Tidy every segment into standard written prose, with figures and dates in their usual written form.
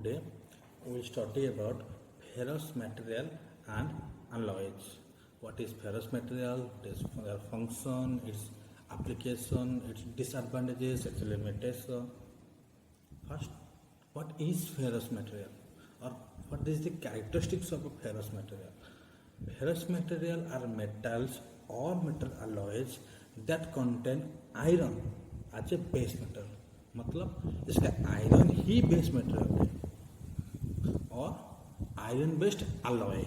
Today we will study about ferrous material and alloys. What is ferrous material, its their function, its application, its disadvantages, its limitation. First, what is ferrous material or what is the characteristics of a ferrous material? Ferrous material are metals or metal alloys that contain iron as a base metal. मतलब इसका iron ही base material है और iron based alloy.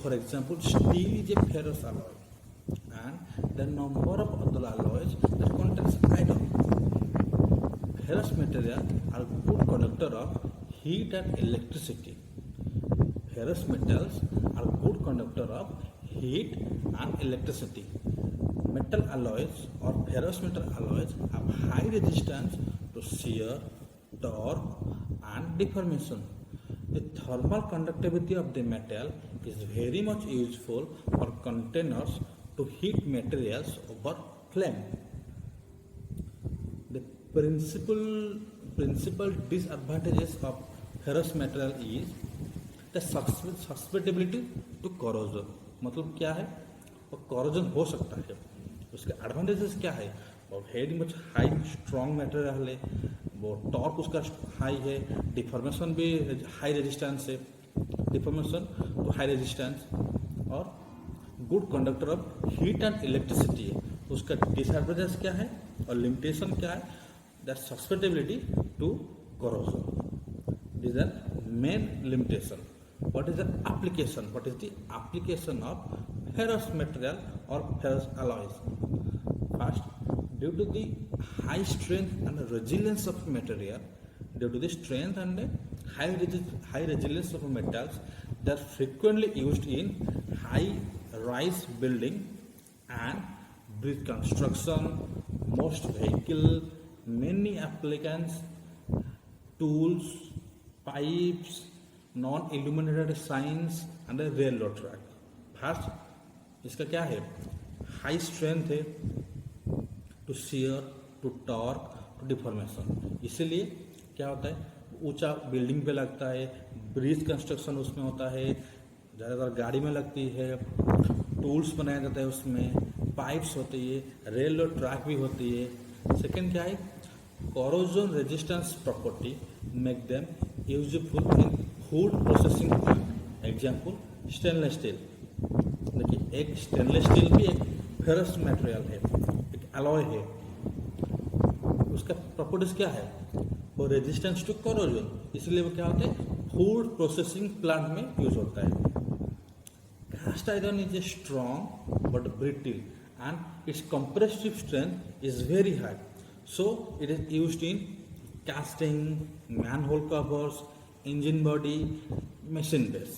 For example, steel is a ferrous alloy and the number of other alloys that contains iron. Ferrous material are good conductor of heat and electricity. Ferrous metals are good conductor of heat and electricity. Metal alloys or ferrous metal alloys have high resistance to shear, torque and deformation. The thermal conductivity of the metal is very much useful for containers to heat materials over flame. The principal disadvantages of ferrous material is the susceptibility to corrosion. मतलब क्या है? वो corrosion हो सकता है. उसके advantages क्या है? वो very much high strong material है, वो टॉर्क उसका हाई है, डिफॉर्मेशन भी हाई रेजिस्टेंस है, डिफॉर्मेशन तो हाई रेजिस्टेंस और good conductor of heat and electricity है. उसका डिसएडवांटेज क्या है और लिमिटेशन क्या है? That susceptibility to corrosion. These are main limitation. What is the application? What is the application of ferrous material or ferrous alloys? First, due to the high strength and resilience of material, due to the strength and high resilience of metals, they are frequently used in high-rise building and bridge construction, most vehicle, many applicants, tools, pipes, non-illuminated signs and a railroad track. First, इसका क्या है? High strength है to shear, to torque, to deformation. इसीलिए क्या होता है? ऊंचा building पे लगता है, ब्रिज कंस्ट्रक्शन उसमें होता है, ज़्यादातर गाड़ी में लगती है, टूल्स बनाया जाता है उसमें, पाइप्स होती है, रेलवे ट्रैक भी होती है. सेकेंड क्या है? corrosion resistance property make them useful in food processing plant. Example stainless steel. देखिए, एक स्टेनलेस स्टील भी एक फेरस मटेरियल है, एक अलॉय है. उसका प्रॉपर्टीज क्या है? वो रेजिस्टेंस टू corrosion, इसलिए वो क्या होता है? फूड प्रोसेसिंग प्लांट में यूज होता है. Cast iron is a strong but brittle and its compressive strength is very high. So it is used in casting, manhole covers, engine body, machine base.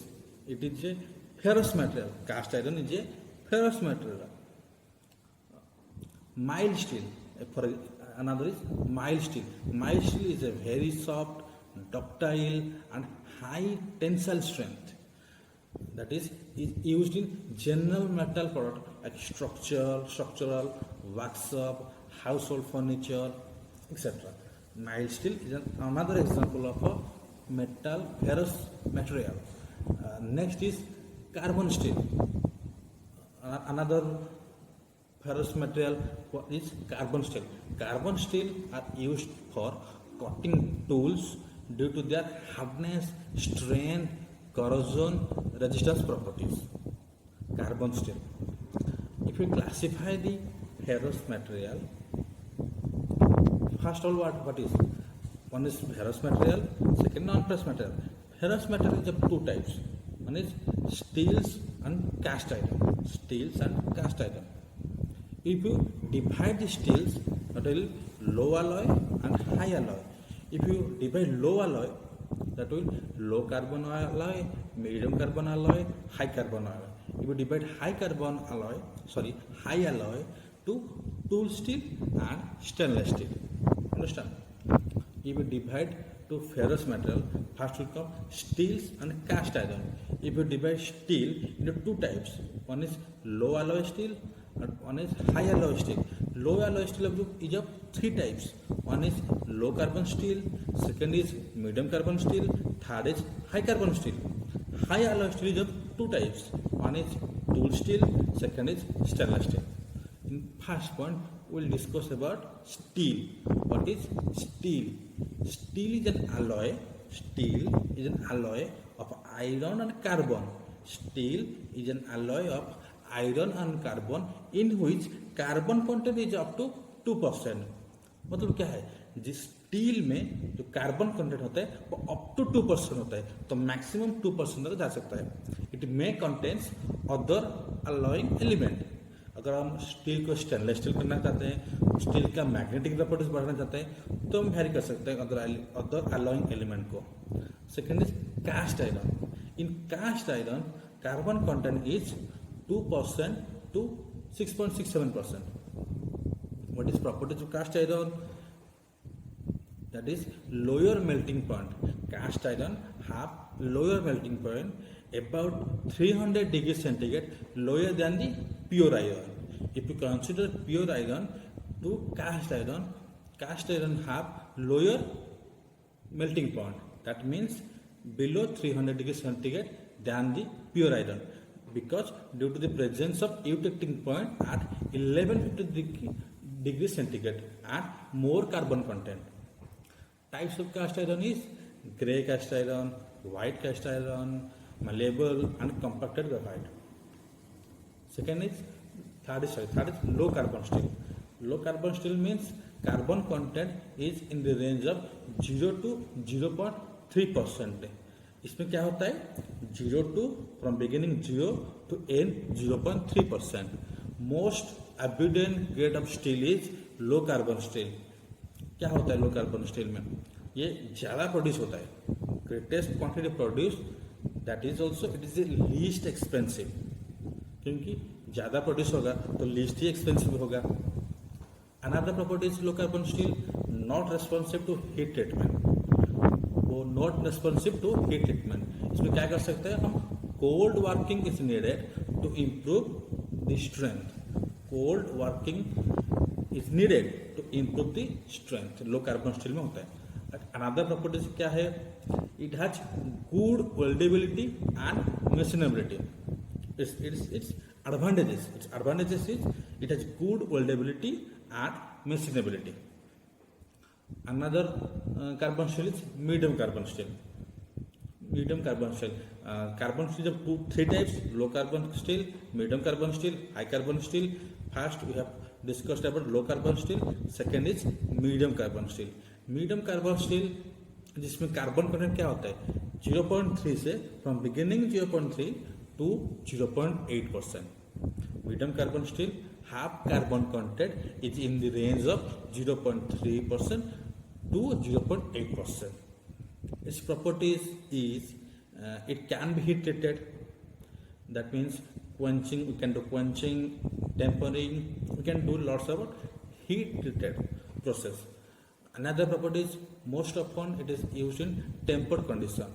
It is a ferrous material. Cast iron is a ferrous material. Mild steel, for another is mild steel. Mild steel is a very soft, ductile and high tensile strength. That is used in general metal product like structural, workshop, household furniture, etc. Mild steel is another example of a metal ferrous material. Next is carbon steel. Another ferrous material is carbon steel. Carbon steel are used for cutting tools due to their hardness, strength, corrosion, resistance properties. Carbon steel. If we classify the ferrous material, first of all, what is? One is ferrous material, second non-ferrous material. Ferrous material is of two types. One is steels and cast iron. Steels and cast iron. If you divide the steels, that will low alloy and high alloy. If you divide low alloy, that will low carbon alloy, medium carbon alloy, high carbon alloy. If you divide high alloy to tool steel and stainless steel. Understand? If you divide to ferrous material, first will come steels and cast iron. If you divide steel into two types, one is low alloy steel and one is high alloy steel. Low alloy steel is of three types. One is low carbon steel, second is medium carbon steel, third is high carbon steel. High alloy steel is of two types. One is tool steel, second is stainless steel. In first point, we'll discuss about steel. What is steel? Steel is an alloy. Steel is an alloy of iron and carbon. Steel is an alloy of iron and carbon in which carbon content is up to 2%. मतलब क्या है, जिस steel में जो carbon content होता है वो up to 2% होता है, तो मैक्सिमम 2% तक जा सकता है. It may contains other alloying element. अगर हम स्टील को स्टेनलेस स्टील करना चाहते हैं, स्टील का मैग्नेटिक प्रॉपर्टीज बढ़ाना चाहते हैं, तो हम वेरी कर सकते हैं अदर अलॉइंग एलिमेंट को. Second is cast iron. In cast iron carbon content is 2% to 6.67%. What is properties of cast iron? That is lower melting point. Cast iron have lower melting point about 300 degrees centigrade lower than the pure iron. If you consider pure iron to cast iron have lower melting point. That means below 300 degrees centigrade than the pure iron, because due to the presence of eutectic point at 1150 degrees centigrade and more carbon content. Types of cast iron is grey cast iron, white cast iron, malleable and compacted graphite. Third is low carbon steel. Low carbon steel means carbon content is in the range of 0 to 0.3%. इसमें क्या होता है, 0 to from beginning 0 to end 0.3%. Most abundant grade of steel is low carbon steel. क्या होता है लो carbon steel में, ये ज़्यादा प्रोड्यूस होता है, greatest quantity produce, that is also it is least expensive, क्योंकि ज़्यादा प्रोड्यूस होगा तो लीस्ट ही एक्सपेंसिव होगा. Another property is low carbon steel not responsive to heat treatment. वो not responsive to heat treatment. इसमें क्या कर सकते हैं हम, cold working is needed to improve the strength. Cold working is needed to improve the strength. Low carbon steel में होता है. अनदर प्रॉपर्टी क्या है, it has good weldability and machinability. its advantages is it has good weldability and machinability. Another carbon steel is medium carbon steel. Carbon steel of three types: low carbon steel, medium carbon steel, high carbon steel. First we have discussed about low carbon steel. Second is medium carbon steel. Medium carbon steel जिसमें carbon content क्या होता है, 0.3 से from beginning 0.3 to 0.8%. Medium carbon steel have carbon content is in the range of 0.3% to 0.8%. Its properties is it can be heat treated. That means quenching, we can do quenching, tempering, we can do lots of heat treated process. Another property is most often it is used in tempered condition.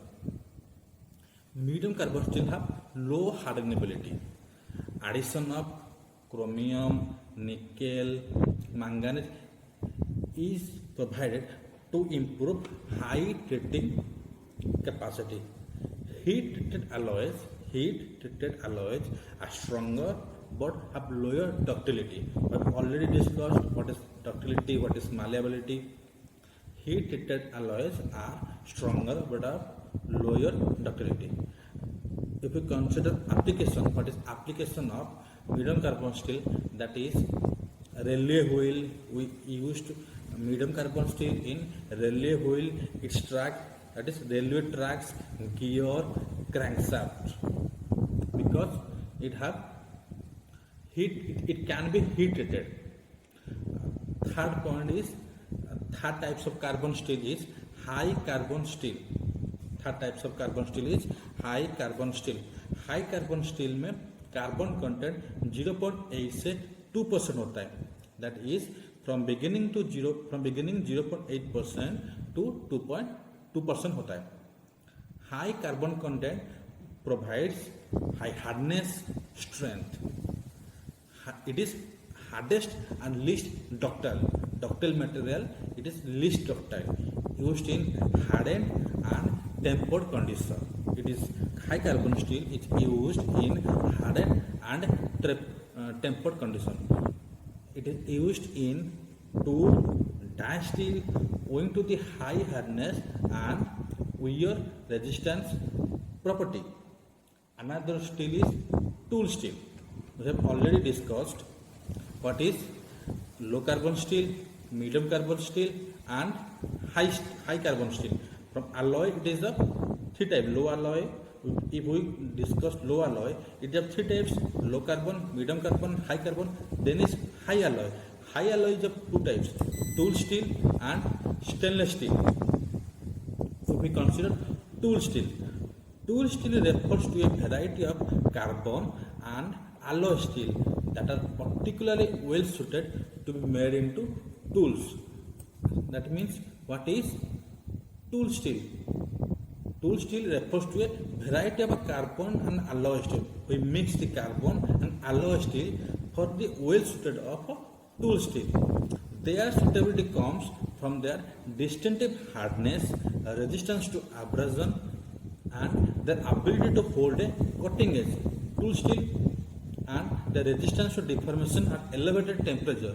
Medium carbon steel have low hardenability. Addition of chromium, nickel, manganese is provided to improve high treating capacity. Heat treated alloys are stronger but have lower ductility. We have already discussed what is ductility, what is malleability. Heat treated alloys are stronger but have lower ductility. If we consider application, what is application of medium carbon steel, that is railway wheel. We used medium carbon steel in railway wheel, its track, that is railway tracks, gear, crankshaft, because it have heat, it can be heat treated. Third point is third types of carbon steel is high carbon steel. Third types of carbon steel is high carbon steel. High carbon steel में carbon content 0.8 से 2% होता है. That is from beginning 0.8% to 2.2% होता है. High carbon content provides high hardness, strength. it is hardest and least ductile. Ductile material, it is least ductile, used in hardened and tempered condition. It is high carbon steel. It's used in hardened and tempered condition. It is used in tool, die steel, owing to the high hardness and wear resistance property. Another steel is tool steel. We have already discussed what is low carbon steel, medium carbon steel, and high carbon steel. From alloy, it is the three types. Low alloy. If we discuss low alloy, it has three types: low carbon, medium carbon, high carbon. Then is high alloy. High alloy is of two types: tool steel and stainless steel. If we consider tool steel refers to a variety of carbon and alloy steel that are particularly well suited to be made into tools. That means what is tool steel? Tool steel refers to a variety of carbon and alloy steel. We mix the carbon and alloy steel for the well suited of tool steel. Their suitability comes from their distinctive hardness, resistance to abrasion, and their ability to hold a cutting edge. Tool steel and the resistance to deformation at elevated temperature.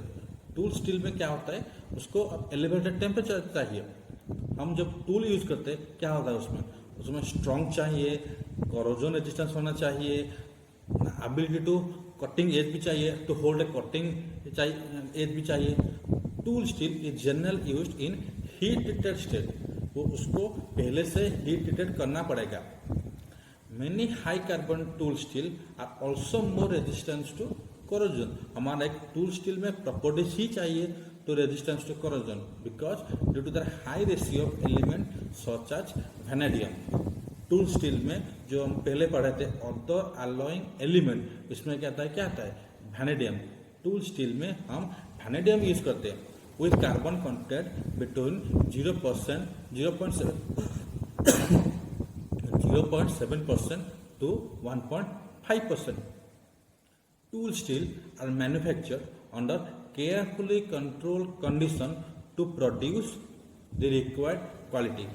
Tool steel में क्या होता है, उसको अब elevated temperature चाहिए. हम जब tool use करते हैं क्या होता है उसमें स्ट्रॉन्ग चाहिए, कोरोजन रेजिस्टेंस होना चाहिए, एबिलिटी टू कटिंग एज भी चाहिए, to hold a cutting edge भी चाहिए. Tool steel is general used in heat treated state. वो उसको पहले से हीट ट्रीटेड करना पड़ेगा. Many high carbon tool steel are also more resistant to corrosion. हमारा एक टूल स्टील में प्रॉपर्टीज ही चाहिए to resistance to corrosion because due to their high ratio of element such as vanadium. Tool steel में जो हम पहले पढ़े थे other alloying element, इसमें क्या आता है vanadium. टूल स्टील में हम vanadium यूज करते हैं with carbon content between 0.7% to 1.5%. Tool steel are manufactured under carefully controlled condition to produce the required quality.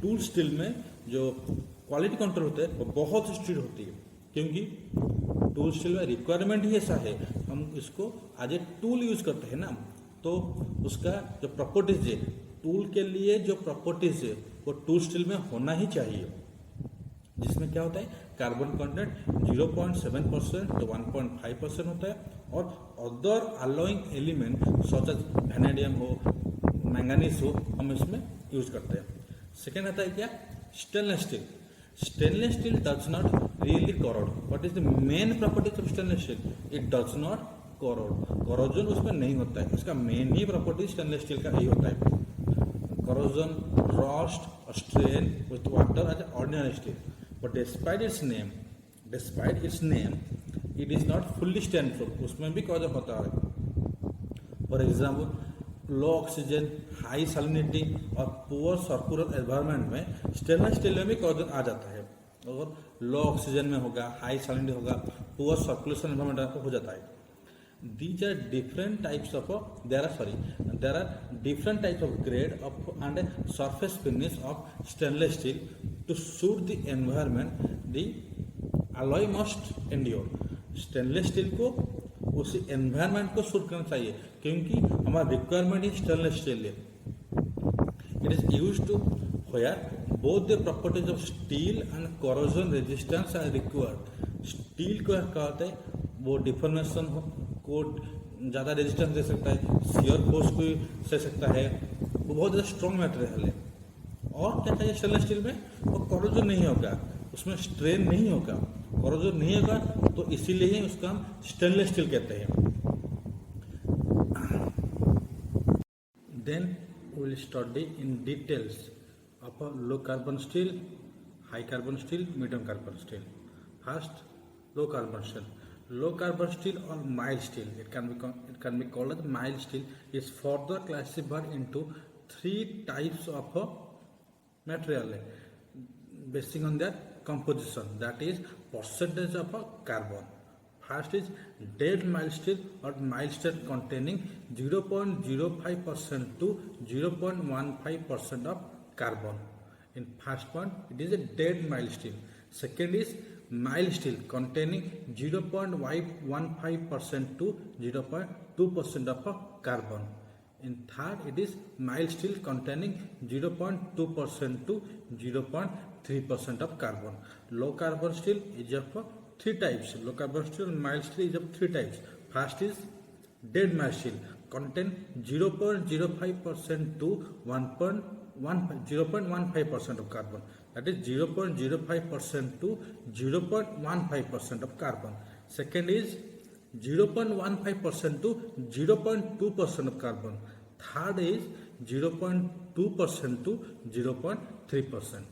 Tool steel में जो क्वालिटी कंट्रोल होता है वो बहुत स्ट्रिक्ट होती है, क्योंकि टूल स्टील में रिक्वायरमेंट ही ऐसा है. हम इसको आज ए टूल यूज करते हैं ना, तो उसका जो प्रॉपर्टीज है, टूल के लिए जो प्रॉपर्टीज है वो टूल स्टील में होना ही चाहिए, जिसमें क्या होता है कार्बन कंटेंट 0.7% to 1.5% होता है, और other alloying element such as vanadium हो, मैंगनीज हो, हम इसमें यूज करते हैं. सेकेंड आता है क्या, stainless steel. Stainless steel does not really corrode. What is the main properties of stainless steel? It does not corrode. Corrosion उसमें नहीं होता है. इसका मेन ही प्रॉपर्टी स्टेनलेस स्टील का यही होता है. Corrosion, rust, stain with water as ordinary steel. But despite its name, it is not fully stain-proof. उसमें भी corrosion होता है. For example, low oxygen, high salinity और poor circular environment में stainless steel में भी corrosion आ जाता है. और low oxygen में होगा, high salinity होगा, poor circulation environment हो जाता है. These are different types of there are different types of grade of and surface finish of stainless steel to suit the environment the alloy must endure. Stainless steel को उसी environment को suit करना चाहिए, क्योंकि हमारा रिक्वायरमेंट ही stainless steel है. It is use to where both the properties of steel and corrosion resistance are required. Steel को क्या होता है, वो डिफॉर्मेशन को ज़्यादा रेजिस्टेंस दे सकता है, शियर फोर्स को सह सकता है, वो बहुत ज़्यादा स्ट्रॉन्ग मटेरियल है. और क्या चाहिए स्टेनलेस स्टील में, वो कोरोजन नहीं होगा, उसमें स्ट्रेन नहीं होगा, कोरोजन नहीं होगा, तो इसीलिए ही उसका हम स्टेनलेस स्टील कहते हैं. Then we will study in details of low carbon steel, high carbon steel, medium carbon steel. First, low carbon steel. Low carbon steel or mild steel, it can be called as mild steel, is further classified into three types of material based on their composition, that is percentage of carbon. First is dead mild steel or mild steel containing 0.05% to 0.15% of carbon. In first one, it is a dead mild steel. Second is mild steel containing 0.15% to 0.2% of carbon. In third, it is mild steel containing 0.2% to 0.3% of carbon. Low carbon steel is of three types. Low carbon steel and mild steel is of three types. First is dead mild steel contain 0.05% to 0.15% of carbon. That is 0.05% to 0.15% of carbon. Second is 0.15% to 0.2% of carbon. Third is 0.2% to 0.3%.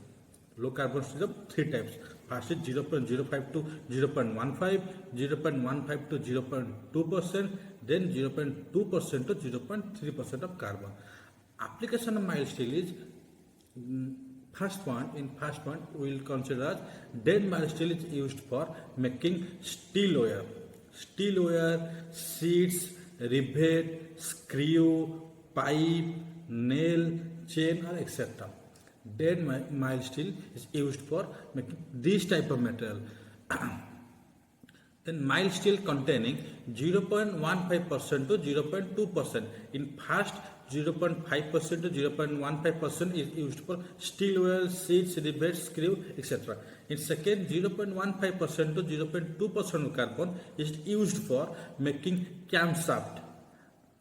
Low carbon steel of three types. First is 0.05 to 0.15, 0.15 to 0.2%, then 0.2% to 0.3% of carbon. Application of mild steel is first point. In first point, we will consider as dead mild steel is used for making steel wire, seats, rivet, screw, pipe, nail, chain, or etc. Dead mild steel is used for making this type of material. Then mild steel containing 0.15% to 0.2%. In first, 0.5% to 0.15% is used for steel wire, seats, rivets, screw, etc. In second, 0.15% to 0.2% of carbon is used for making camshaft.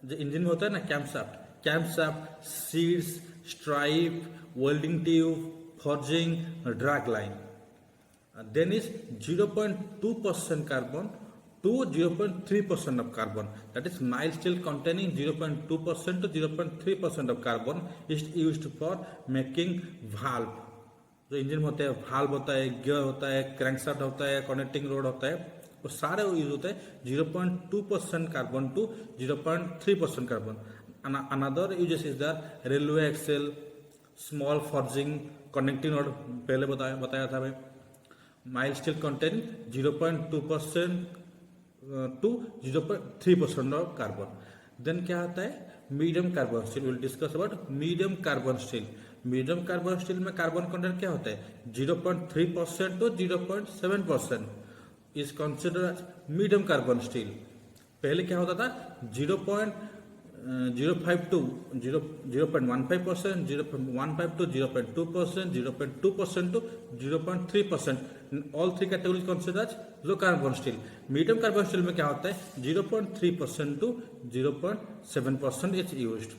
जो engine में होता है ना camshaft, sheets, stripe, welding tube, forging, drag line. Then is 0.2% carbon to 0.3% of carbon. That is mild steel containing 0.2% to 0.3% of carbon is used for making valve. जो engine में होता है, valve होता है, गियर होता है, क्रैंकशाफ्ट होता है, कनेक्टिंग रोड होता है, वो सारे यूज होते हैं 0.2% carbon to 0.3% carbon. Another uses is the railway axle, small forging, connecting rod पहले बताया था भाई. Mild steel contain 0.2% to 0.3% of carbon. Then क्या आता है medium carbon steel. Will discuss about medium carbon steel. Medium carbon steel में carbon content क्या होता है 0.3% to 0.7% is considered medium carbon steel. पहले क्या होता था 0.05 to 0.15%, 0.15 to 0.2%, 0.2% to 0.3%. All three categories considered as low carbon steel. Medium carbon steel में क्या होता है 0.3% to 0.7% is used.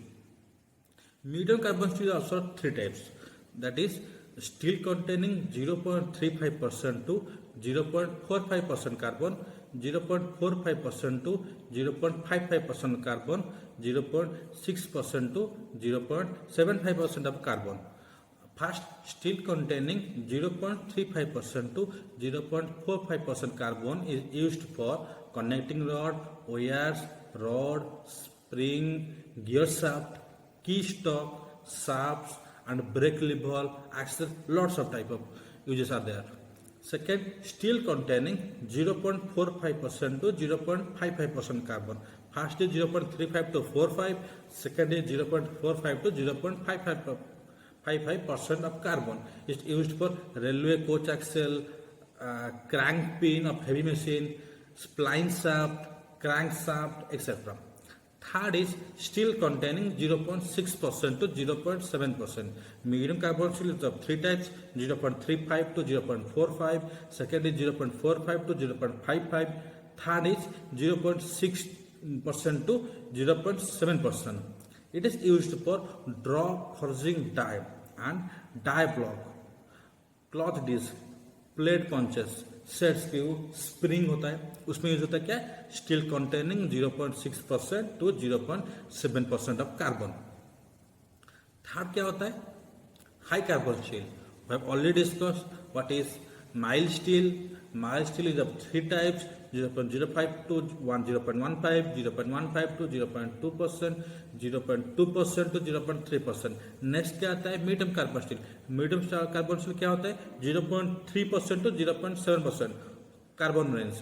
Medium carbon steel also three types. That is steel containing 0.35% to 0.45% carbon, 0.45% to 0.55% carbon, 0.6% to 0.75% of carbon. First, steel containing 0.35% to 0.45% carbon is used for connecting rod, wires, rod, spring, gear shaft, key stock, shafts, and brake lever, axle. Lots of type of uses are there. Second, steel containing 0.45% to 0.55% carbon. First is 0.35 to 45. Second is 0.45 to 0.55% of carbon. It's used for railway coach axle, crank pin of heavy machine, spline shaft, crankshaft, etc. Third is steel containing 0.6% to 0.7%. Medium carbon steel is of three types: 0.35 to 0.45. Second is 0.45 to 0.55. Third is 0.6% to 0.7%. It is used for draw forging die and die block, cloth disc, plate punches, set screw, spring होता है, उसमें use होता है क्या steel containing 0.6% to 0.7% of carbon. Third क्या होता है high carbon steel. We have already discuss what is mild steel. Mild steel is of three types: 0.05 to 0.15, 0.15 to 0.2%, 0.2% to 0.3%. Next क्या आता है medium carbon steel. Medium carbon steel क्या होता है 0.3% to 0.7% carbon range.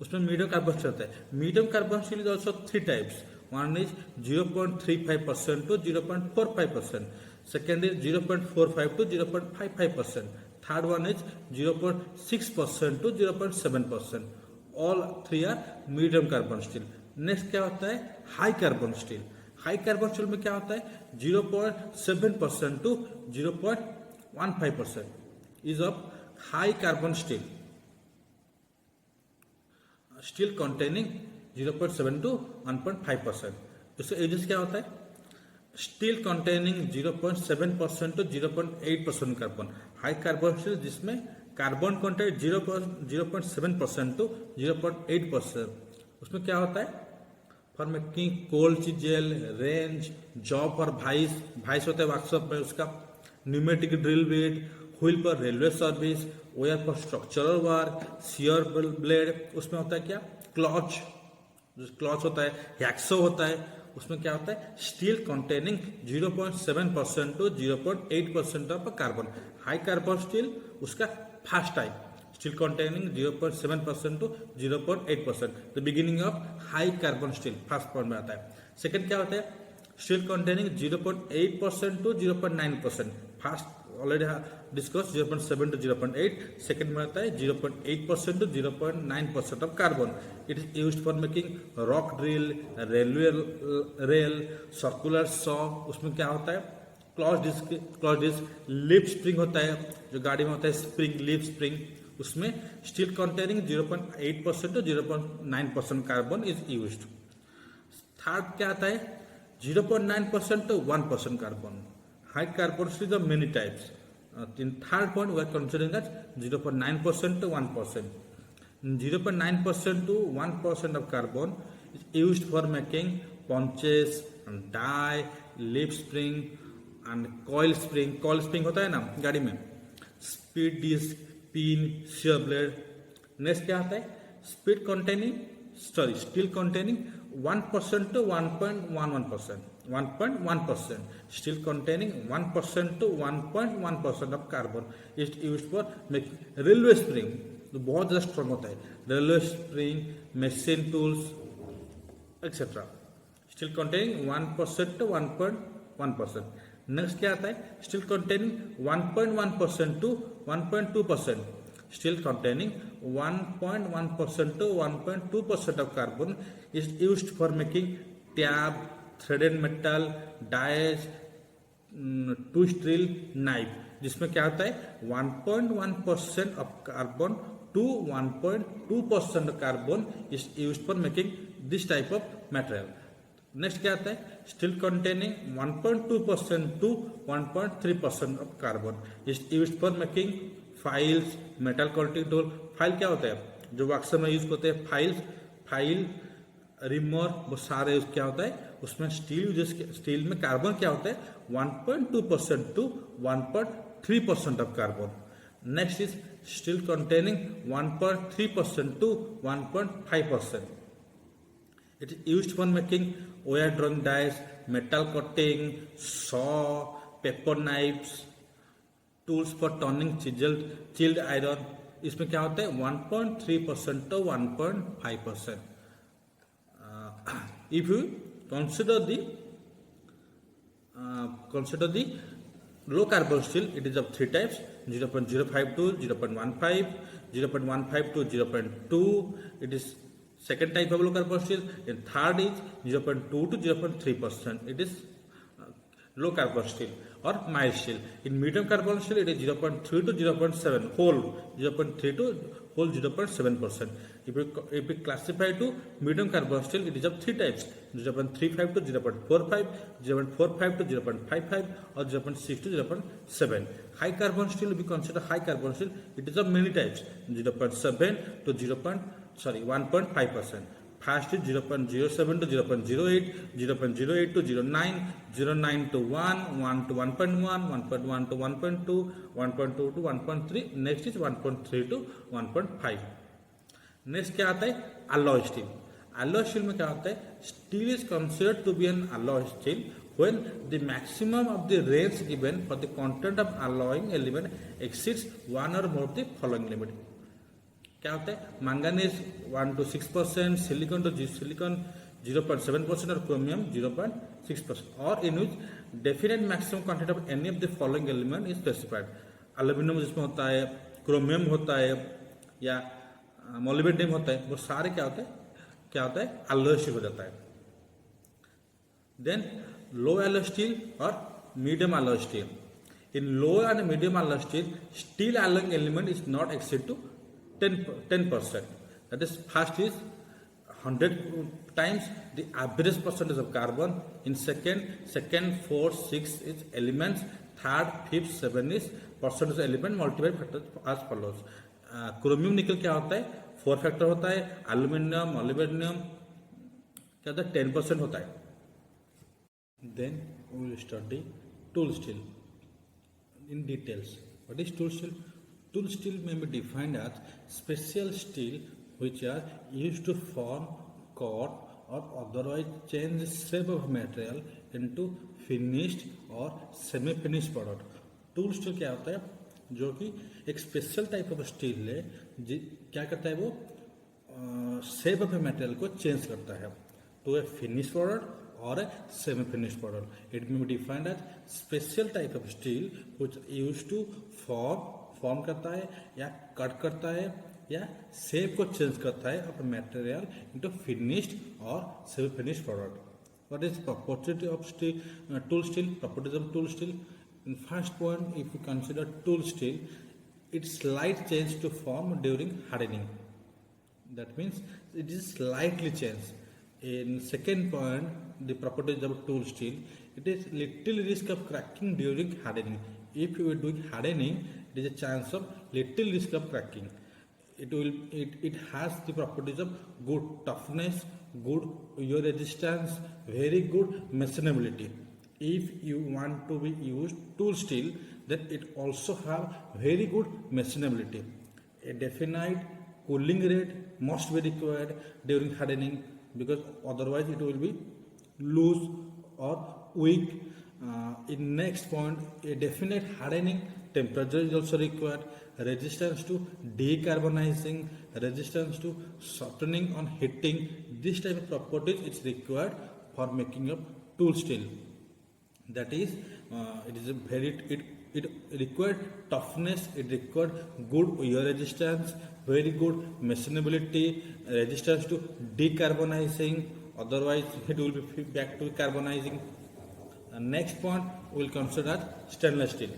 उसमें मीडियम कार्बन स्टील होता है. Medium carbon steel is also 3 types. One is 0.35% to 0.45%. Second is 0.45 to 0.55%. Third one is 0.6% to 0.7%. All three are medium carbon steel. Next क्या होता है? High carbon steel. High carbon steel में क्या होता है? 0.7% to 0.15% is of high carbon steel. Steel containing 0.7 to 1.5%. इससे edges क्या होता है? Steel containing 0.7% to 0.8% carbon. High carbon steel जिसमें कार्बन कंटेंट 0.7% to 0.8%. उसमें क्या होता है? For making cold chisel, wrench, jaw और भाइस होता है वर्कशॉप में उसका, न्यूमेटिक ड्रिल बिट, व्हील पर railway service, wire for structural work, shear blade, उसमें होता है क्या? क्लॉच होता है, हैक्सो होता है. उसमें क्या होता है? Steel containing 0.7% to 0.8% of carbon. High carbon steel उसका first type, steel containing 0.7% to 0.8%. The beginning of high carbon steel first point में आता है. सेकंड क्या होता है? Steel containing 0.8% to 0.9%. First already discuss 0.7 to 0.8. Second में आता है 0.8% to 0.9% of carbon. It is used for making rock drill, railway rail, circular saw. उसमें क्या होता है? क्लॉज डिस्क, लिप स्प्रिंग होता है जो गाड़ी में होता है, स्प्रिंग, लिप स्प्रिंग. उसमें steel containing 0.8% to 0.9% carbon is used. Third क्या आता है? 0.9% to 1% carbon. High carbon steel are many types. In third point, we are considering as 0.9% to 1%. 0.9% to 1% of carbon is used for making punches and die, lip spring and coil spring. Coil spring होता है ना गाड़ी में. Speed disc, pin, shear blade. Next क्या आता है? Steel containing 1% to 1.11%. 1.1%. Steel containing 1% to 1.1% of carbon is used for making railway spring. तो बहुत ज़्यादा स्ट्रॉन्ग होता है. Railway spring, machine tools etcetera. Steel containing 1% to 1.1%. Next क्या आता है? Steel containing 1.1% to 1.2%. Steel containing 1.1% to 1.2% of carbon is used for making tab, threaded metal, dies, twist drill, knife. जिसमें क्या होता है? 1.1% of carbon to 1.2% carbon is used for making this type of material. Next क्या आता है? Steel containing 1.2% to 1.3% of carbon is used for making files, metal cutting tool. File क्या होता है? जो वर्कशॉप में यूज होते हैं फाइल, रिमूवर, वो सारे क्या होता है? उसमें स्टील में कार्बन क्या होता है? 1.2% to 1.3% of carbon. Next is steel containing 1.3% to 1.5%. It is used for making wire drawing dice, metal cutting, saw, paper knifes, tools for turning chilled iron. इसमें क्या होता है? 1.3% to 1.5%. If you consider the low carbon steel, it is of three types: 0.05 to 0.15, 0.15 to 0.2. It is second type of low carbon steel. And third is 0.2 to 0.3%. It is low carbon steel or mild steel. In medium carbon steel, it is 0.3 to 0.7, whole 0.3 to whole 0.7%. If we classify to medium carbon steel, it is of three types: 0.35 to 0.45, 0.45 to 0.55, or 0.6 to 0.7. High carbon steel, we consider high carbon steel. It is of many types: 0.7 to 1.5%. First is 0.07 to 0.08, 0.08 to 0.9, 0.9 to 1, 1 to 1.1, 1.1 to 1.2, 1.2 to 1.3. Next is 1.3 to 1.5. Next क्या आता है? alloy steel. Alloy steel में क्या होता है? Steel is considered to be an alloy steel when the maximum of the range given for the content of alloying element exceeds one or more of the following limit. क्या होता है, manganese 1 to 6%, silicon 0.7% और chromium 0.6%, और in which definite maximum quantity of any of the following element is specified. Aluminium जिसमें होता है, chromium होता है या मोलिब्डेनम होता है, वो सारे क्या होता है एलॉय स्टील हो जाता है। देन लो एलॉय स्टील और medium alloy steel. In low and medium alloy steel, steel alloying element is not exceed to 10%. That is, first is 100 times the average percentage of carbon. In second, 4, 6 is elements. Third, fifth, 7 is percentage element multiplied factor as follows. Chromium निकल क्या होता है, 4 factor होता है। Aluminium molybdenum क्या होता है, 10% होता है। Then we will study tool steel in details. What is tool steel? Tool steel may be defined as special steel which are used to form, cut or otherwise change the shape of material into finished or semi-finished product. Tool steel क्या होता है, जो कि एक special type of steel है, क्या करता है, वो शेप ऑफ मटेरियल को चेंज करता है to a finish product or a semi-finished product. It may be defined as special type of steel which used to form करता है या कट करता है या शेप को चेंज करता है ऑफ मटेरियल इनटू फिनिश्ड और semi finished product. What is property of steel? Tool steel. Properties of tool steel. In first point, if you consider tool steel, its slight change to form during hardening. That means it is slightly changed. In second point, the properties of tool steel, it is little risk of cracking during hardening. If you are doing hardening, there is a chance of little risk of cracking. It has the properties of good toughness, good wear resistance, very good machinability. If you want to be used tool steel, then it also have very good machinability. A definite cooling rate must be required during hardening, because otherwise it will be loose or weak. In next point, a definite hardening temperature is also required. Resistance to decarbonizing, resistance to softening on heating, this type of properties is required for making of tool steel. That is, it required toughness, it required good wear resistance, very good machinability, resistance to decarbonizing, otherwise it will be back to carbonizing. Next point we will consider stainless steel.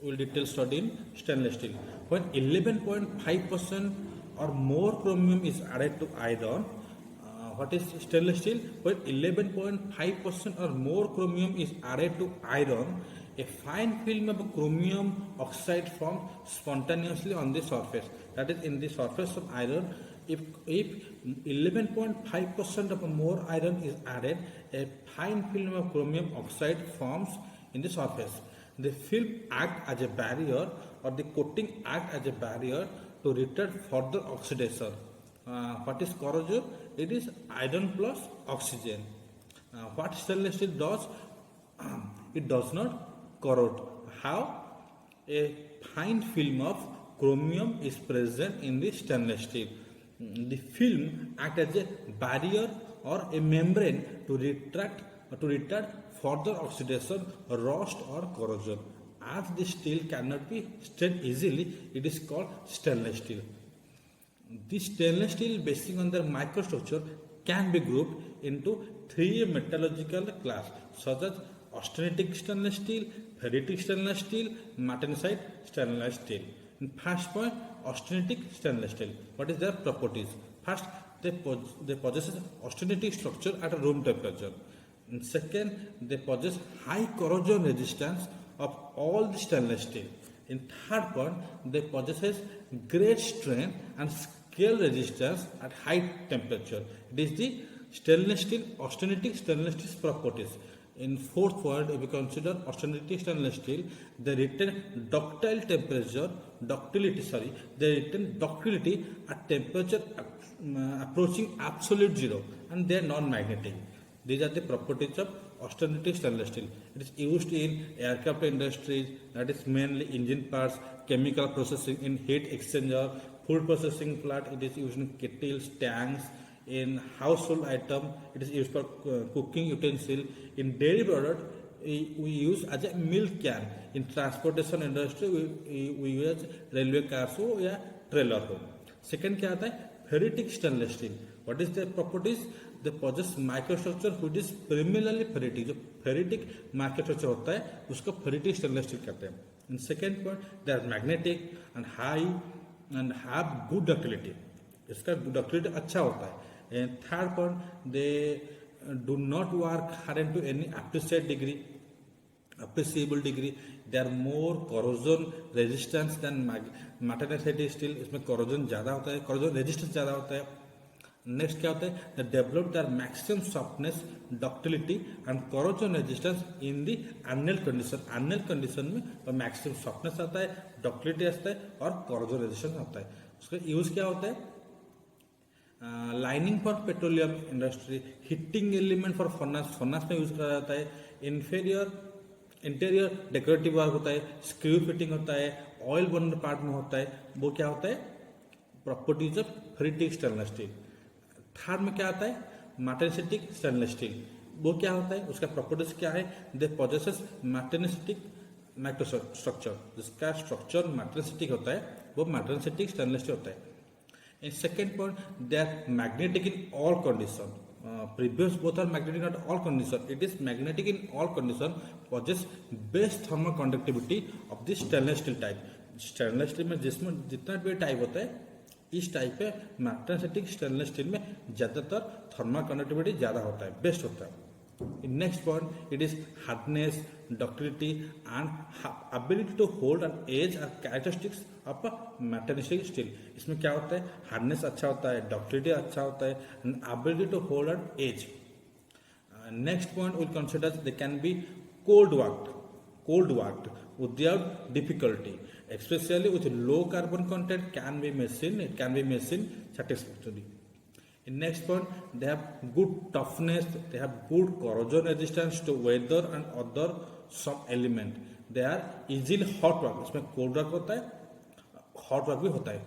We will detail study in stainless steel. When 11.5% or more chromium is added to iron, what is stainless steel? When 11.5% or more chromium is added to iron, a fine film of chromium oxide forms spontaneously on the surface. That is, in the surface of iron, if 11.5% of more iron is added, a fine film of chromium oxide forms in the surface. The film acts as a barrier, or the coating acts as a barrier to retard further oxidation. What is corrosion? It is iron plus oxygen. What stainless steel does? It does not corrode. How? A fine film of chromium is present in the stainless steel. The film acts as a barrier or a membrane to retard further oxidation, rust or corrosion. As the steel cannot be stained easily, it is called stainless steel. This stainless steel, based on their microstructure, can be grouped into three metallurgical classes, such as austenitic stainless steel, ferritic stainless steel, martensite stainless steel. In first point, austenitic stainless steel. What is their properties? First, they possess austenitic structure at a room temperature. And second, they possess high corrosion resistance of all the stainless steel. In third point, they possess great strength and scale resistance at high temperature. It is the stainless steel, austenitic stainless steel properties. In fourth point, if we consider austenitic stainless steel, they retain ductility at temperature approaching absolute zero, and they are non-magnetic. These are the properties of austenitic stainless steel. It is used in aircraft industries, that is mainly engine parts, chemical processing, in heat exchanger, food processing plant, it is used in kettles, tanks, in household item, it is used for cooking utensil. In dairy product, we use as a milk can. In transportation industry, we use railway cars हो या trailer हो. Second क्या आता है, ferritic stainless steel. What is the properties, the possess microstructure which is primarily ferritic. जो ferritic microstructure होता है उसको फेरिटिक स्टेनलेस स्टील कहते हैं. In second point, they are magnetic and high and have good ductility. इसका ductility अच्छा होता है. And third point, they do not work harden to any appreciable degree. They are more corrosion resistance than magnetic steel. इसमें corrosion ज़्यादा होता है, corrosion resistance ज़्यादा होता है. नेक्स्ट क्या होता है, they develop their maximum softness, ductility and corrosion resistance in the annual condition. annual condition में और maximum softness आता है, ductility आता है और corrosion resistance आता है. उसका यूज क्या होता है, lining for petroleum industry, heating element for furnace, furnace में यूज करा जाता है. इंटीरियर डेकोरेटिव वर्क होता है, स्क्रू फिटिंग होता है, ऑयल बर्नर पार्ट में होता है. वो क्या होता है, properties of ferritic stainless steel. Third में क्या आता है, मैग्नेटिक स्टेनलेस स्टील. वो क्या होता है, उसका प्रॉपर्टीज क्या है, दे पोजेसेस मैग्नेटिक माइक्रोस्ट्रक्चर. जिसका स्ट्रक्चर मैग्नेटिक होता है वो मैग्नेटिक स्टेनलेस स्टील होता है. In second point, they are magnetic in all condition. Previous both are magnetic at all condition. It is magnetic in all condition. Possess best thermal conductivity of the stainless steel type. Stainless steel में जिसमें जितना भी type होता है, इस type पे magnetic stainless steel में ज्यादातर थर्मल कंडक्टिविटी ज्यादा होता है, बेस्ट होता है. Next point, it is hardness, ductility and ability to hold and edge are characteristics of magnetic steel. इसमें क्या होता है, हार्डनेस अच्छा होता है, डक्टिलिटी अच्छा होता है and ability to hold and edge. Next point will consider they can be cold worked without difficulty, especially with low carbon content, can be machined satisfactorily. In next point, they have good toughness, they have good corrosion resistance to weather and other some element. They are easily hot work. इसमें cold work होता है, hot work भी होता है.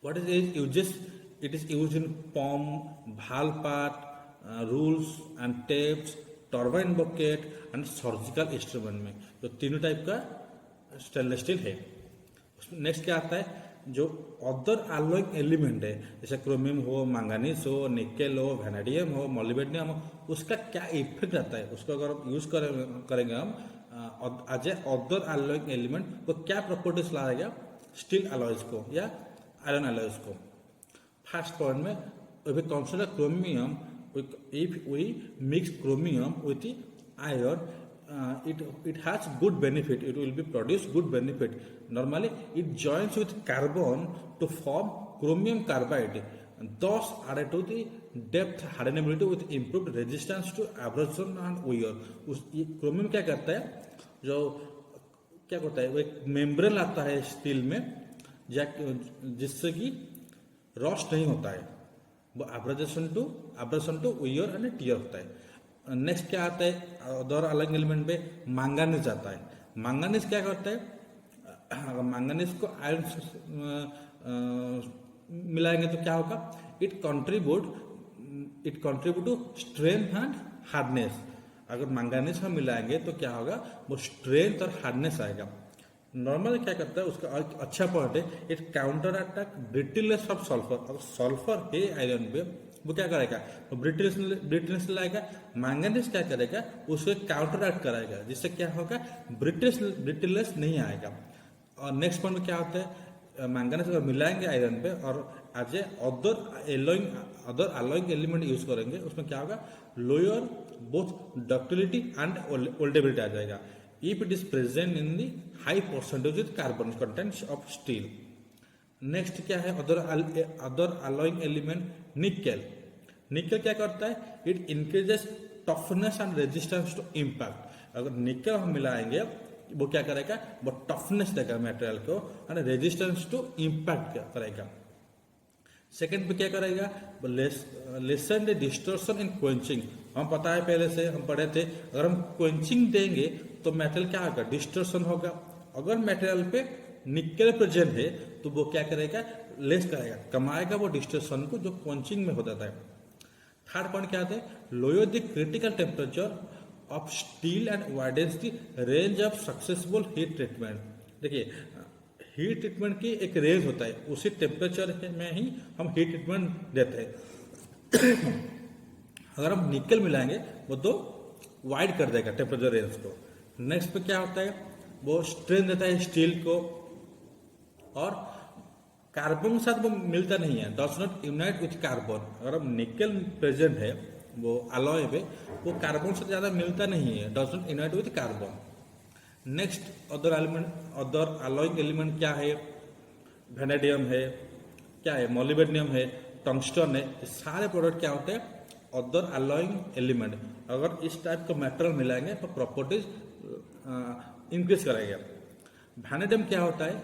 What is its uses? It is used in pump, valve part, rules and tapes, turbine bucket and surgical instrument में. तो तीनों type का स्टेनलेस स्टील है. नेक्स्ट क्या आता है, जो अदर अलॉइंग एलिमेंट है, जैसे क्रोमियम हो, मैंगनीज हो, निकेल हो, वैनेडियम हो, मोलिब्डेनम हो, उसका क्या इफेक्ट आता है, उसको अगर यूज करेंगे हम as a other alloying element, वो क्या प्रॉपर्टीज लाएगा स्टील अलॉयज को या आयरन अलॉयज को. फर्स्ट पॉइंट में we consider chromium. If we mix chromium with the iron, it has good benefit. It will be produce good benefit. Normally, it joins with carbon to form chromium carbide, thus added to the depth hardenability with improved resistance to abrasion and wear. उस chromium क्या करता है, जो क्या करता है, वो एक मेम्ब्रेन लाता है स्टील में, जिससे कि रस्ट नहीं होता है. वो abrasion to wear and tear होता है. नेक्स्ट क्या आता है, अदर अलग एलिमेंट पे मैंगनीज आता है. मैंगनीज क्या करता है, अगर मैंगनीज को आयरन मिलाएंगे तो क्या होगा, it contribute to strength and hardness. अगर मैंगनीज हम मिलाएंगे तो क्या होगा, वो स्ट्रेंथ और हार्डनेस आएगा. नॉर्मली क्या करता है, उसका अच्छा पॉइंट है, it counter attack brittleness of sulphur. अगर सल्फर है आयरन पे, वो क्या करेगा, वो ब्रिटलनेस लाएगा. मैंगनीज क्या करेगा, उसको काउंटर अटैक कराएगा, जिससे क्या होगा, ब्रिटलनेस नहीं आएगा. और नेक्स्ट पॉइंट में क्या होता है, मैंगनीज अगर मिलाएंगे आयरन पे और as a other alloying element use करेंगे, उसमें क्या होगा, lower both ductility and weldability आ जाएगा. If it is present in the high percentage with carbon contents of steel. Next क्या है, other alloying element, nickel. Nickel क्या करता है, it increases toughness and resistance to impact. अगर nickel हम मिलाएंगे, वो क्या करेगा, वो टफनेस देगा मटेरियल को और रेजिस्टेंस टू इम्पैक्ट करेगा. सेकेंड पे क्या करेगा, lesson the distortion in quenching. हम पता है पहले से हम पढ़े थे, अगर हम क्वेंचिंग देंगे तो मेटल क्या होगा, डिस्टॉर्शन होगा अगर मटेरियल पे निकल प्रेजेंट है तो वो क्या करेगा, लेस करेगा, कमाएगा वो डिस्टोर्शन को जो पंचिंग में होता है। थर्ड पॉइंट क्या है, lower the critical temperature of steel and widens the range of successful heat treatment. देखिए हीट ट्रीटमेंट की एक रेंज होता है, उसी टेम्परेचर में ही हम हीट ट्रीटमेंट देते हैं। अगर हम निकल मिलाएंगे वो तो वाइड कर देगा टेम्परेचर रेंज को। नेक्स्ट पे क्या होता है, वो स्ट्रेंथ देता है स्टील को, और कार्बन के साथ वो मिलता नहीं है, does not unite with carbon. अगर हम निकल प्रेजेंट है वो अलॉय पे, वो कार्बन से ज्यादा मिलता नहीं है, does not unite with carbon. Next other element, other alloying element क्या है, वेनेडियम है, क्या है, मोलिब्डेनम है, टंगस्टन है, ये सारे प्रोडक्ट क्या होते हैं, अदर अलॉइंग एलिमेंट। अगर इस टाइप का मेटेरियल मिलाएंगे तो प्रॉपर्टीज इंक्रीज करेगा। वेनेडियम क्या होता है,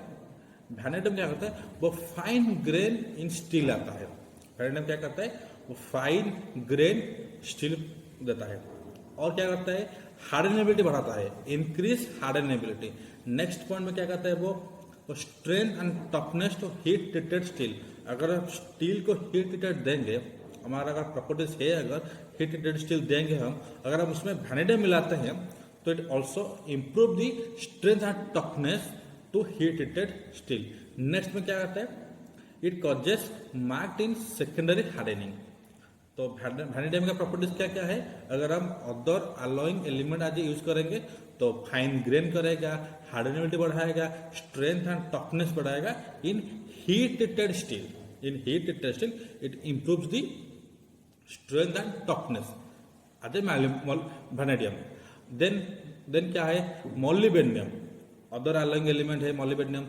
वेनेडियम क्या करता है, वो फाइन ग्रेन इन स्टील आता है। वेनेडियम क्या करता है, वो फाइन ग्रेन स्टील देता है। और क्या करता है, हार्डनेबिलिटी बढ़ाता है, इंक्रीज हार्डनेबिलिटी। नेक्स्ट पॉइंट में क्या करता है, वो strength and toughness to heat treated steel. अगर आप स्टील को हीट ट्रीटेड देंगे, हमारा अगर प्रॉपर्टीज है, अगर हीट ट्रीटेड स्टील देंगे हम, अगर हम उसमें वेनेडियम मिलाते हैं तो it also improve the strength and toughness to heat treated steel. Next में क्या करता है, it causes marked in secondary hardening. तो वेनेडियम का प्रॉपर्टीज क्या क्या है, अगर हम other alloying element as use करेंगे तो फाइन ग्रेन करेगा, हार्डनेबिलिटी बढ़ाएगा, स्ट्रेंथ एंड टफनेस बढ़ाएगा in heat treated steel. In heat treated steel it improves the strength and toughness as vanadium. Then क्या है, मोलिब्डेनम, अदर अलॉइंग एलिमेंट है molybdenum.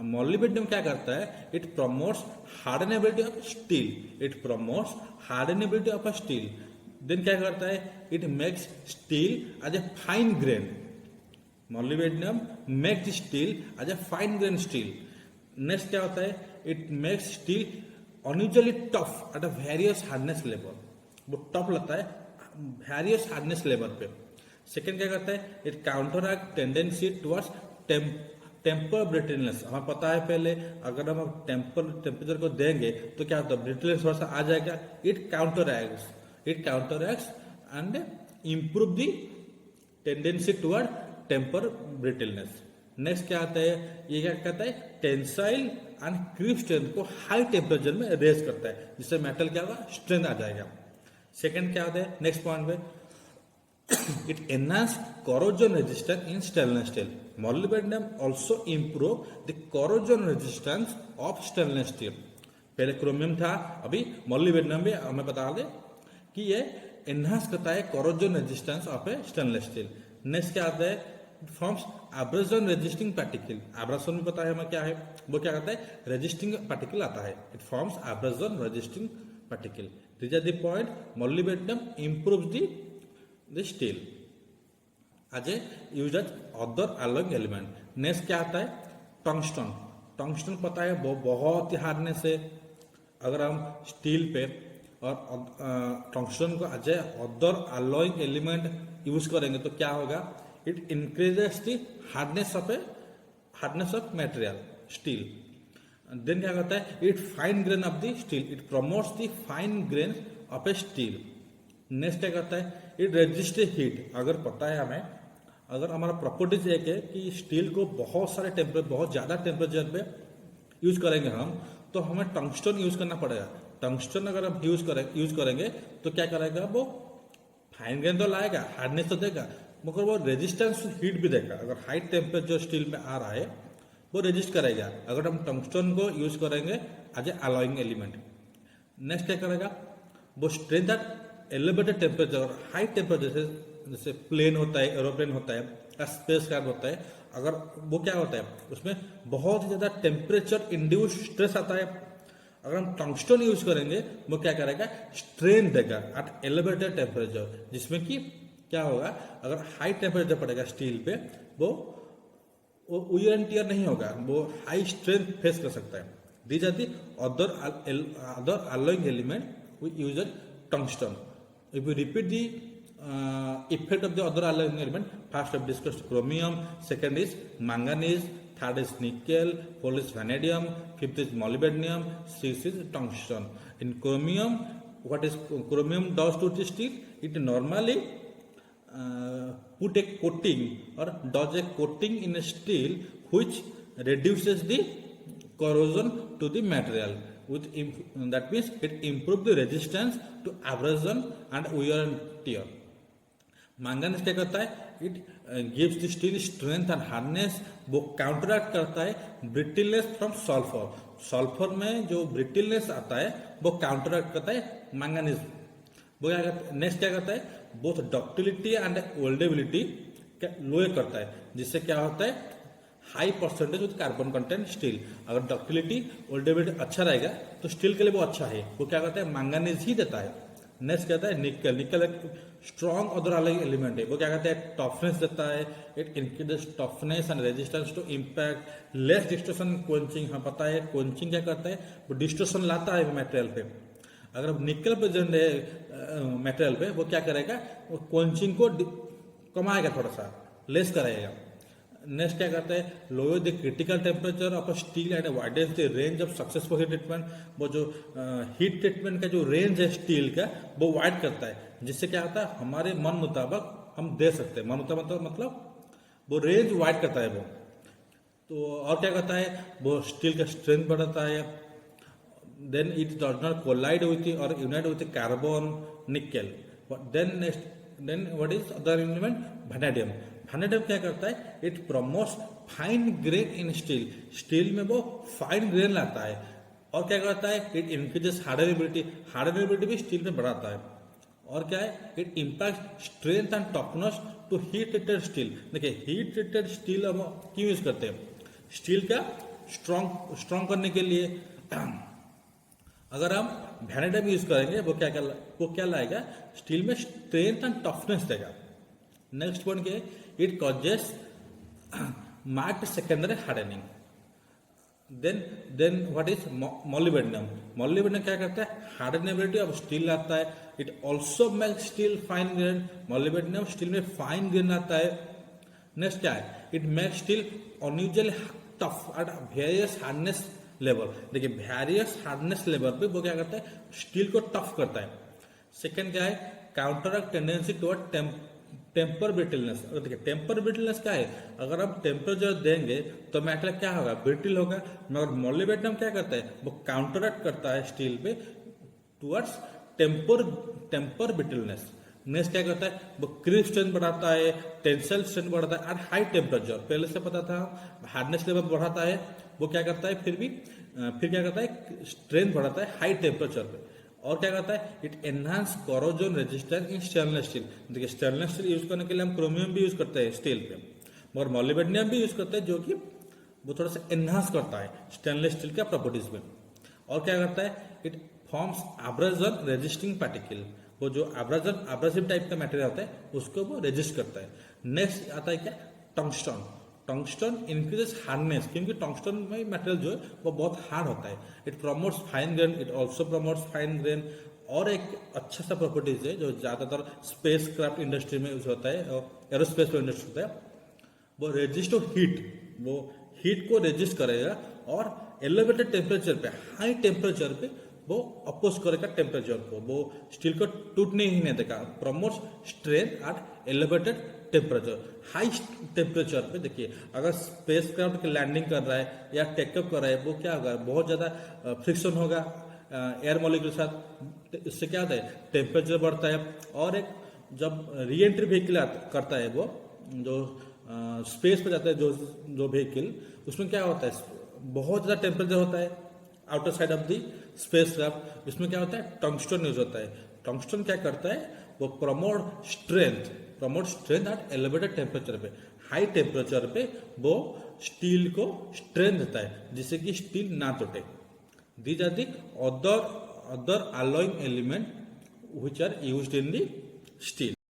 Molybdenum क्या करता है, it promotes hardenability of steel, it promotes hardenability of a steel. Then क्या करता है, it makes steel as a fine grain. Molybdenum makes steel as a fine grain steel. Next क्या होता है, it makes steel unusually tough at a various hardness level. वो tough लगता है various hardness level पे। सेकेंड क्या करता है, it counter tendency towards temper brittleness. हमें पता है पहले, अगर हम टेम्परेचर को देंगे तो क्या होता है, ब्रिटलनेस थोड़ा सा आ जाएगा। It counter acts and improve the tendency toward temper brittleness. Next क्या आता है, ये क्या कहता है, टेंसाइल एंड क्रीप स्ट्रेंथ को हाई टेम्परेचर में रेज करता है, जिससे मेटल क्या होगा, स्ट्रेंथ आ जाएगा। सेकेंड क्या होता है, नेक्स्ट पॉइंट पे, it enhance corrosion resistance in stainless steel. Molybdenum also improve the corrosion resistance of stainless steel. पहले क्रोमियम था, अभी मोलिब्डेनम भी हमें बता दें कि ये एनहांस करता है corrosion resistance of a stainless steel. Next क्या आता है, forms abrasion resisting particle. Abrasion भी पता है हमें क्या है, वो क्या करता है, रेजिस्टिंग पार्टिकल आता है। It forms abrasion resisting particle. This are the point, molybdenum improves the steel as a used as other alloying element. Next क्या आता है, टंगस्टन। टंगस्टन पता है वो बहुत ही हार्डनेस है। अगर हम स्टील पे और टंगस्टन को as a other alloying element use करेंगे तो क्या होगा, it increases the hardness of material steel. Then क्या करता है, it fine grain of the steel, it promotes the fine grain of a steel. Next क्या करता है, इट रेजिस्ट हीट। अगर पता है हमें, अगर हमारा प्रॉपर्टीज एक है कि स्टील को बहुत ज्यादा टेम्परेचर पे यूज करेंगे हम, तो हमें टंगस्टन यूज करना पड़ेगा। टंगस्टन अगर हम यूज करेंगे तो क्या करेगा, वो फाइन ग्रेन तो लाएगा, हार्डनेस तो देगा, मगर वो रेजिस्टेंस हीट भी देगा। अगर हाई टेम्परेचर स्टील में आ रहा है वो रेजिस्ट करेगा, अगर हम टंगस्टन को यूज करेंगे as a alloying element. Next क्या करेगा, वो strength at elevated temperature, high temperature जैसे प्लेन होता है, एरोप्लेन होता है या स्पेस क्राफ्ट होता है, अगर वो क्या होता है उसमें बहुत ही ज्यादा टेम्परेचर इंड्यूस स्ट्रेस आता है। अगर हम टंगस्टन यूज करेंगे वो क्या करेगा, स्ट्रेन देगा एट एलिवेटेड टेम्परेचर, जिसमें कि क्या होगा, अगर हाई टेम्परेचर पड़ेगा स्टील पे वो वियर एंड टियर नहीं होगा, वो हाई स्ट्रेंथ फेस कर सकता है। These are the other alloying element we use tungsten. If we repeat the effect of the other alloying element. First I've discussed chromium, second is manganese, third is nickel, fourth is vanadium, fifth is molybdenum, sixth is tungsten. In chromium, what is chromium does to the steel? It normally put a coating or does a coating in a steel which reduces the corrosion to the material. That means it improves the resistance to abrasion and wear and tear. Manganese क्या करता है? It gives the steel strength and hardness. वो counteract करता है ब्रिटिलनेस from sulphur. Sulphur में जो ब्रिटिलनेस आता है वो काउंटरैक्ट करता है मैंगनीज. वो क्या करता है? नेक्स्ट क्या करता है? बोथ डक्टिलिटी एंड ओल्डेबिलिटी लोअर करता है, जिससे क्या होता है? High percentage with carbon content steel. अगर डक्टिलिटी ओल्डेबिलिटी अच्छा रहेगा तो स्टील के लिए वो अच्छा है. वो क्या करता है? मैंगनीज ही देता है. नेक्स्ट कहता है निकल. निकल एक स्ट्रॉन्ग अदर अलग एलिमेंट है. वो क्या कहता है? टफनेस देता है. It increases toughness and resistance to impact. Less distortion coaching. हाँ पता है कोचिंग क्या करता है? वो डिस्टोर्शन लाता है मटेरियल पे. अगर निकल प्रेजेंट है मटेरियल पे, वो क्या करेगा? वो कोचिंग को कमाएगा, थोड़ा सा लेस करेगा. नेक्स्ट क्या करता है? Lower the critical temperature of steel and widens the range of successful heat treatment. वो जो हीट ट्रीटमेंट का जो रेंज है स्टील का, वो वाइड करता है, जिससे क्या होता है? हमारे मन मुताबिक हम दे सकते हैं. मन मुताबिक मतलब वो रेंज वाइड करता है वो. तो और क्या करता है? वो स्टील का स्ट्रेंथ बढ़ाता है. Then it does not collide with और unite with carbon nickel. Then what is other element? Vanadium. Vanadium क्या करता है? It promotes fine grain in steel. Steel में वो फाइन ग्रेन लाता है. और क्या करता है? It increases hardenability. हार्डनेबिलिटी भी स्टील में बढ़ाता है. और क्या है? It impact strength and toughness to heat treated steel. देखिए हीट ट्रीटेड स्टील हम क्यों यूज करते हैं? स्टील का स्ट्रॉन्ग करने के लिए. अगर हम वैनेडियम यूज करेंगे, वो क्या लाएगा? स्टील में स्ट्रेंथ एंड टफनेस देगा. नेक्स्ट पॉइंट क्या है? It causes marked secondary hardening. Then what is molybdenum? Molybdenum क्या करता है? हार्डनेबिलिटी ऑफ स्टील लाता है. It also makes steel fine grain. Molybdenum steel में फाइन ग्रेन लाता है. नेक्स्ट क्या है? It makes steel unusually tough at various hardness level. देखिए वेरियस हार्डनेस लेवल पे वो क्या करता है? स्टील को टफ करता है. सेकेंड क्या है? Counteract tendency toward temper brittleness. देखिए टेम्पर ब्रिटलनेस क्या है? अगर हम टेम्परेचर देंगे तो मेटल क्या होगा? ब्रिटिल होगा. मगर मोलिब्डेनम क्या करता है? वो काउंटरैक्ट करता है स्टील पे टुवर्ड्स टेम्पर ब्रिटलनेस. नेक्स्ट क्या करता है? वो क्रीप स्ट्रेंथ बढ़ाता है, टेंसाइल स्ट्रेंथ बढ़ाता है एट हाई टेम्परेचर. पहले से पता था. हार्डनेस लेवल बढ़ाता है. वो क्या करता है? फिर क्या करता है? स्ट्रेंथ बढ़ाता है हाई टेम्परेचर पे. और क्या करता है? It enhance corrosion resistance in stainless steel. देखिए स्टेनलेस स्टील यूज करने के लिए हम क्रोमियम भी यूज करते हैं स्टील पे, मगर मोलिब्डेनम भी यूज करते हैं, जो कि वो थोड़ा सा एनहांस करता है स्टेनलेस स्टील का प्रॉपर्टीज में. और क्या करता है? It forms abrasion resisting particle. वो जो एब्रेसिव टाइप का मटेरियल होता है उसको वो रेजिस्ट करता है. नेक्स्ट आता है क्या? टंगस्टन. टंगस्टन इंक्रीजेस हार्डनेस, क्योंकि टंगस्टन में मटेरियल जो है वो बहुत हार्ड होता है. It promotes fine grain. It also promotes fine grain. और एक अच्छा सा प्रॉपर्टीज है जो ज्यादातर स्पेस क्राफ्ट इंडस्ट्री में यूज होता है और एरोस्पेस में इंडस्ट्री होता है. वो रेजिस्ट टू हीट. वो हीट को रेजिस्ट करेगा और एलिवेटेड टेम्परेचर पे, हाई टेम्परेचर पे वो अपोज करेगा टेम्परेचर को. वो स्टील को टूटने ही नहीं देगा. Promotes strength at elevated temperature. High temperature पे देखिए अगर स्पेस क्राफ्ट लैंडिंग कर रहा है या टेकअप कर रहा है, वो क्या होगा? बहुत ज्यादा फ्रिक्शन होगा एयर मॉलिक्यूल के साथ. इससे क्या होता है? टेम्परेचर बढ़ता है. और एक जब री एंट्री व्हीकल करता है, वो जो स्पेस पे जाता है जो व्हीकल, उसमें क्या होता है? बहुत ज्यादा टेम्परेचर होता है outer side of the space craft. इसमें क्या होता है? टंगस्टन यूज होता है. टंगस्टन क्या करता है? वो promote strength at elevated temperature पे. हाई टेम्परेचर पे वो स्टील को स्ट्रेंथ देता है, जिससे कि स्टील ना टूटे. These are the other alloying element which are used in the steel.